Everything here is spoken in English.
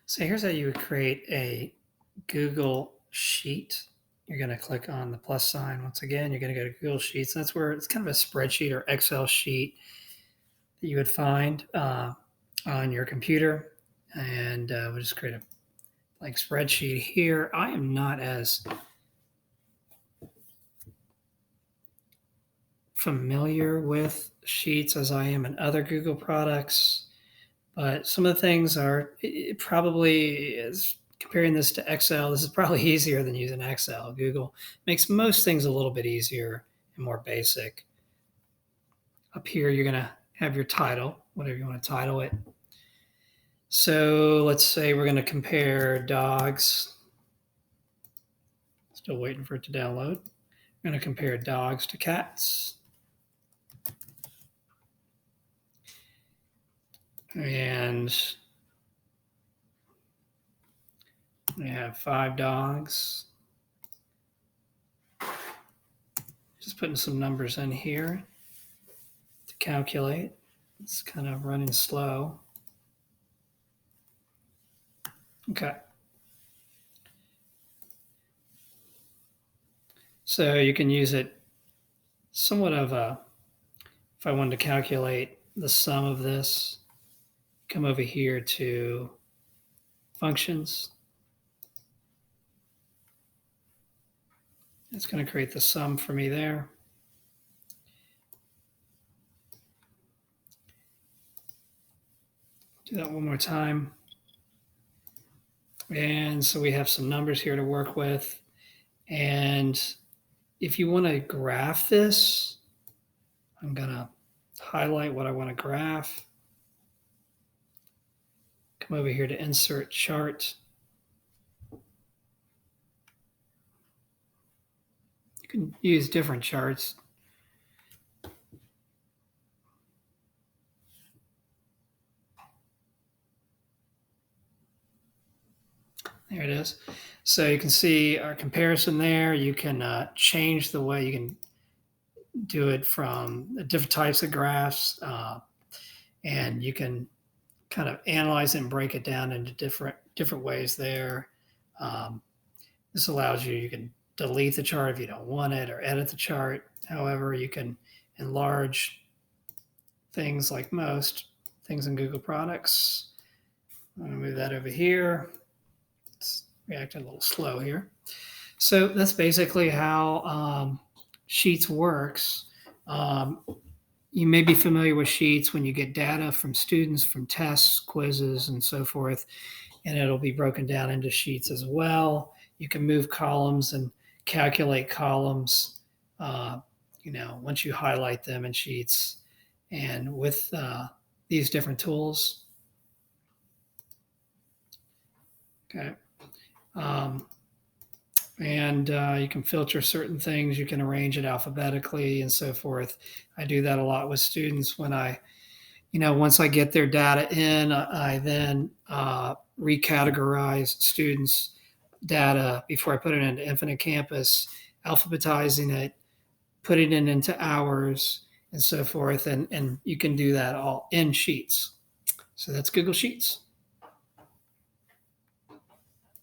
So here's how you would create a Google Sheet. You're going to click on the plus sign. Once again, you're going to go to Google Sheets. That's where it's kind of a spreadsheet or Excel sheet that you would find on your computer. And we'll just create a blank spreadsheet here. I am not as familiar with Sheets as I am in other Google products. But some of the things are it probably is comparing this to Excel. This is probably easier than using Excel. Google makes most things a little bit easier and more basic. Up here, you're going to have your title, whatever you want to title it. So let's say we're going to compare dogs. Still waiting for it to download. We're going to compare dogs to cats. And we have 5 dogs. Just putting some numbers in here to calculate. It's kind of running slow. Okay. So you can use it somewhat of a, if I wanted to calculate the sum of this, come over here to functions. It's going to create the sum for me there. Do that one more time. And so we have some numbers here to work with. And if you want to graph this, I'm going to highlight what I want to graph. Come over here to insert chart. You can use different charts. There it is. So you can see our comparison there. You can change the way you can do it from different types of graphs, and you can kind of analyze it and break it down into different ways there. This allows you can delete the chart if you don't want it or edit the chart. However, you can enlarge things like most things in Google products. I'm going to move that over here. It's reacting a little slow here. So that's basically how Sheets works. You may be familiar with Sheets when you get data from students, from tests, quizzes, and so forth, and it'll be broken down into sheets as well. You can move columns and calculate columns, once you highlight them in Sheets. And with these different tools, okay. You can filter certain things. You can arrange it alphabetically and so forth. I do that a lot with students when once I get their data in, I then recategorize students' data before I put it into Infinite Campus, alphabetizing it, putting it into hours and so forth. And you can do that all in Sheets. So that's Google Sheets.